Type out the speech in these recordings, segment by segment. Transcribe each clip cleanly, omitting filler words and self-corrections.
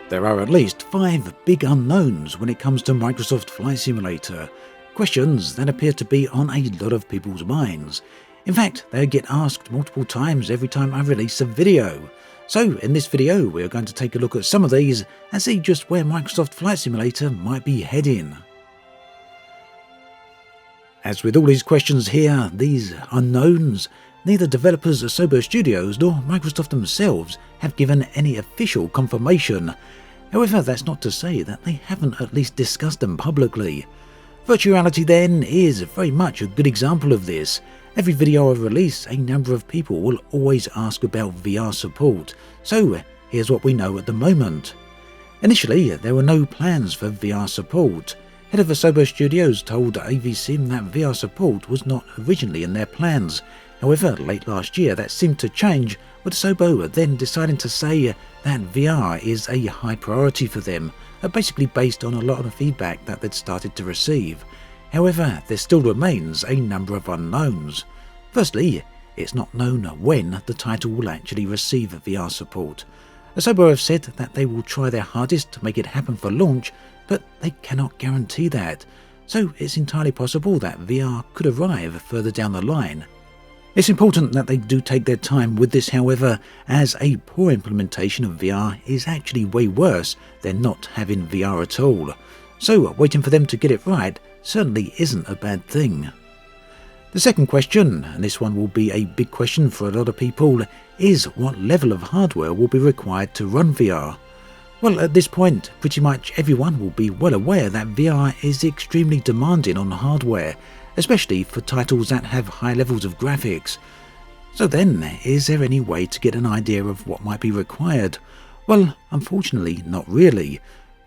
There are at least 5 big unknowns when it comes to Microsoft Flight Simulator, questions that appear to be on a lot of people's minds. In fact, they get asked multiple times every time I release a video. So in this video, we are going to take a look at some of these and see just where Microsoft Flight Simulator might be heading. As with all these questions here, these unknowns, neither developers Asobo Studios nor Microsoft themselves have given any official confirmation. However, that's not to say that they haven't at least discussed them publicly. Virtuality then is very much a good example of this. Every video I release, a number of people will always ask about VR support, so here's what we know at the moment. Initially, there were no plans for VR support. Head of Asobo Studios told AVSim that VR support was not originally in their plans. However, late last year that seemed to change, with Asobo then deciding to say that VR is a high priority for them, basically based on a lot of feedback that they'd started to receive. However, there still remains a number of unknowns. Firstly, it's not known when the title will actually receive VR support. Asobo have said that they will try their hardest to make it happen for launch, but they cannot guarantee that, so it's entirely possible that VR could arrive further down the line. It's important that they do take their time with this, however, as a poor implementation of VR is actually way worse than not having VR at all. So waiting for them to get it right certainly isn't a bad thing. The second question, and this one will be a big question for a lot of people, is what level of hardware will be required to run VR? Well, at this point, pretty much everyone will be well aware that VR is extremely demanding on hardware, especially for titles that have high levels of graphics. So then, is there any way to get an idea of what might be required? Well, unfortunately, not really.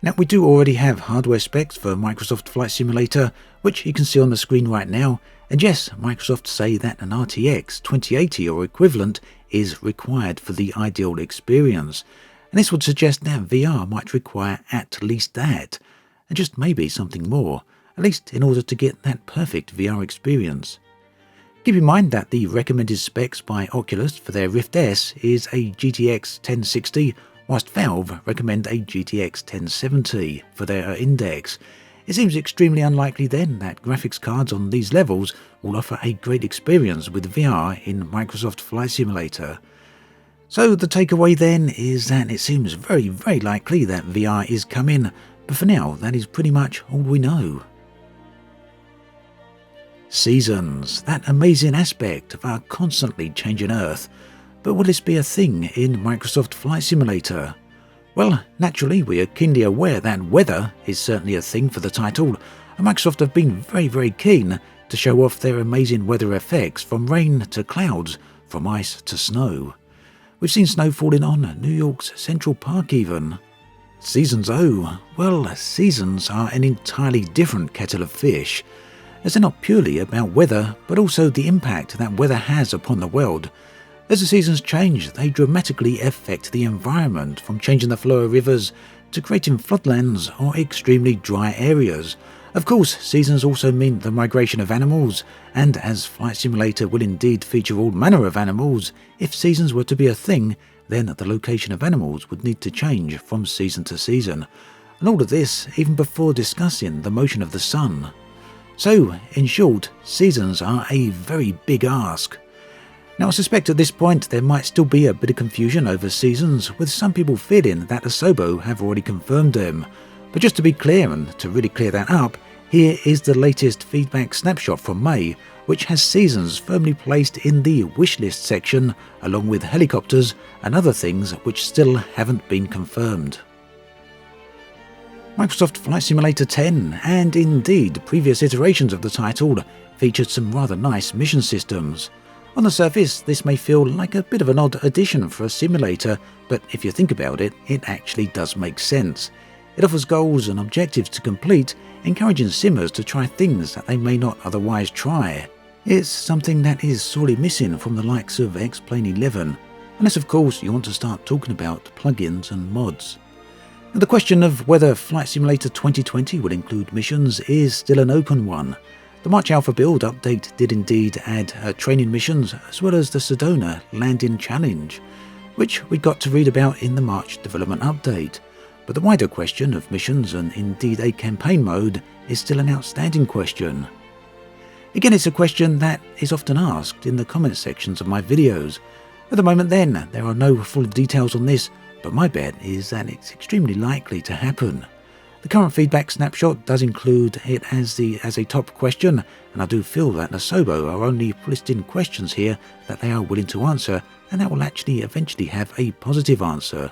Now, we do already have hardware specs for Microsoft Flight Simulator, which you can see on the screen right now, and yes, Microsoft say that an RTX 2080 or equivalent is required for the ideal experience, and this would suggest that VR might require at least that, and just maybe something more, at least in order to get that perfect VR experience. Keep in mind that the recommended specs by Oculus for their Rift S is a GTX 1060, whilst Valve recommend a GTX 1070 for their index. It seems extremely unlikely then that graphics cards on these levels will offer a great experience with VR in Microsoft Flight Simulator. So the takeaway then is that it seems very likely that VR is coming, but for now that is pretty much all we know. Seasons, that amazing aspect of our constantly changing Earth. But will this be a thing in Microsoft Flight Simulator? Well, naturally we are keenly aware that weather is certainly a thing for the title, and Microsoft have been very keen to show off their amazing weather effects, from rain to clouds, from ice to snow. We've seen snow falling on New York's Central Park even. Seasons, oh, well, seasons are an entirely different kettle of fish, as they're not purely about weather, but also the impact that weather has upon the world. As the seasons change, they dramatically affect the environment, from changing the flow of rivers to creating floodlands or extremely dry areas. Of course, seasons also mean the migration of animals, and as Flight Simulator will indeed feature all manner of animals, if seasons were to be a thing, then the location of animals would need to change from season to season. And all of this even before discussing the motion of the sun. So, in short, seasons are a very big ask. Now, I suspect at this point there might still be a bit of confusion over seasons, with some people feeling that Asobo have already confirmed them. But just to be clear, and to really clear that up, here is the latest feedback snapshot from May, which has seasons firmly placed in the wishlist section, along with helicopters and other things which still haven't been confirmed. Microsoft Flight Simulator 10, and indeed previous iterations of the title, featured some rather nice mission systems. On the surface, this may feel like a bit of an odd addition for a simulator, but if you think about it, it actually does make sense. It offers goals and objectives to complete, encouraging simmers to try things that they may not otherwise try. It's something that is sorely missing from the likes of X-Plane 11, unless of course you want to start talking about plugins and mods. The question of whether Flight Simulator 2020 will include missions is still an open one. The March Alpha build update did indeed add training missions, as well as the Sedona landing challenge, which we got to read about in the March development update. But the wider question of missions and indeed a campaign mode is still an outstanding question. Again, it's a question that is often asked in the comment sections of my videos. At the moment then, there are no full details on this, but my bet is that it's extremely likely to happen. The current feedback snapshot does include it as a top question, and I do feel that Asobo are only listing questions here that they are willing to answer, and that will actually eventually have a positive answer.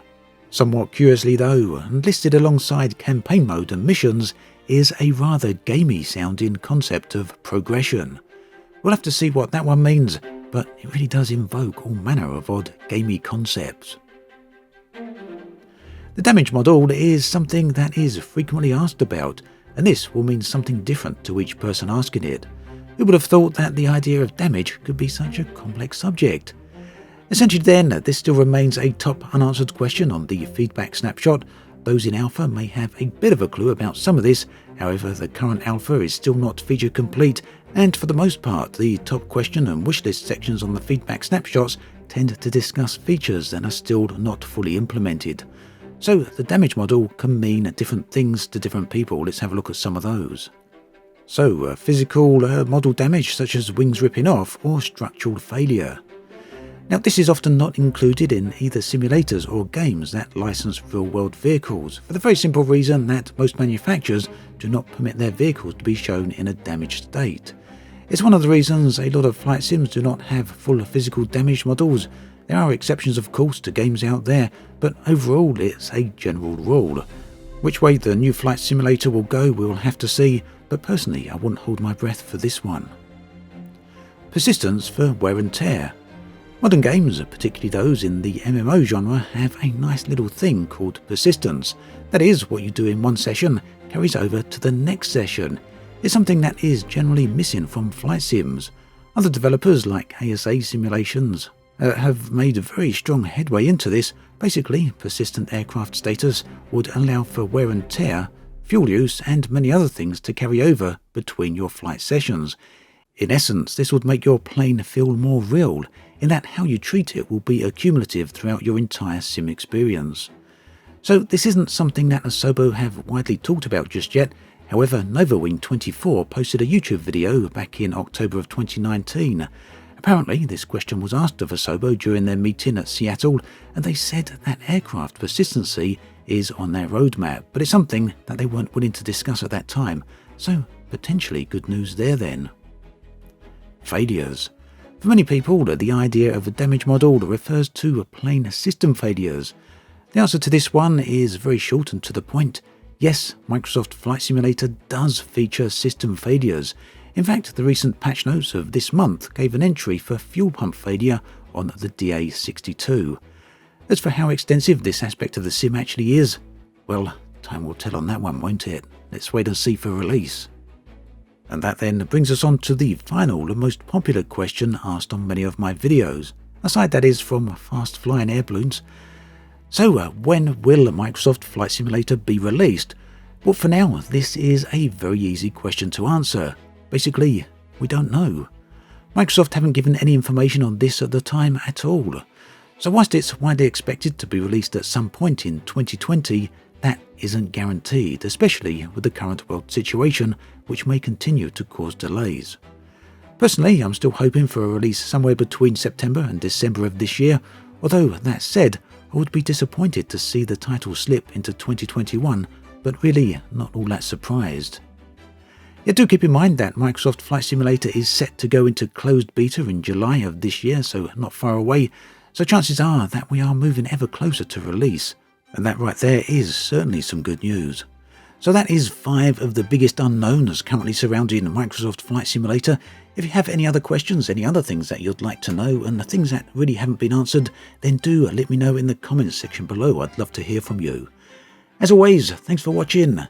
Somewhat curiously though, and listed alongside campaign mode and missions, is a rather gamey sounding concept of progression. We'll have to see what that one means, but it really does invoke all manner of odd gamey concepts. The damage model is something that is frequently asked about, and this will mean something different to each person asking it. Who would have thought that the idea of damage could be such a complex subject? Essentially then, this still remains a top unanswered question on the feedback snapshot. Those in alpha may have a bit of a clue about some of this, however the current alpha is still not feature complete, and for the most part the top question and wishlist sections on the feedback snapshots tend to discuss features that are still not fully implemented. So the damage model can mean different things to different people. Let's have a look at some of those. So physical model damage such as wings ripping off or structural failure. Now this is often not included in either simulators or games that license real-world vehicles, for the very simple reason that most manufacturers do not permit their vehicles to be shown in a damaged state. It's one of the reasons a lot of flight sims do not have full physical damage models. There are exceptions of course to games out there, but overall it's a general rule. Which way the new flight simulator will go we'll have to see, but personally I wouldn't hold my breath for this one. Persistence for wear and tear. Modern games, particularly those in the MMO genre, have a nice little thing called persistence. That is, what you do in one session carries over to the next session. It's something that is generally missing from flight sims. Other developers like ASA Simulations have made a very strong headway into this. Basically, persistent aircraft status would allow for wear and tear, fuel use and many other things to carry over between your flight sessions. In essence, this would make your plane feel more real, in that how you treat it will be accumulative throughout your entire sim experience. So this isn't something that Asobo have widely talked about just yet. However, NovaWing24 posted a YouTube video back in October of 2019. Apparently, this question was asked of Asobo during their meeting at Seattle, and they said that aircraft persistency is on their roadmap, but it's something that they weren't willing to discuss at that time, so potentially good news there then. Failures. For many people, the idea of a damage model refers to plain system failures. The answer to this one is very short and to the point. Yes, Microsoft Flight Simulator does feature system failures. In fact, the recent patch notes of this month gave an entry for fuel pump failure on the DA62. As for how extensive this aspect of the sim actually is, well, time will tell on that one, won't it? Let's wait and see for release. And that then brings us on to the final and most popular question asked on many of my videos, aside that is from fast flying air balloons. So when will Microsoft Flight Simulator be released? Well, for now, this is a very easy question to answer. Basically, we don't know. Microsoft haven't given any information on this at the time at all. So whilst it's widely expected to be released at some point in 2020, that isn't guaranteed, especially with the current world situation, which may continue to cause delays. Personally, I'm still hoping for a release somewhere between September and December of this year, although that said, I would be disappointed to see the title slip into 2021, but really not all that surprised. Yet do keep in mind that Microsoft Flight Simulator is set to go into closed beta in July of this year, so not far away, so chances are that we are moving ever closer to release, and that right there is certainly some good news. So that is 5 of the biggest unknowns currently surrounding Microsoft Flight Simulator. If you have any other questions, any other things that you'd like to know, and the things that really haven't been answered, then do let me know in the comments section below. I'd love to hear from you. As always, thanks for watching, and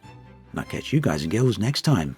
I'll catch you guys and girls next time.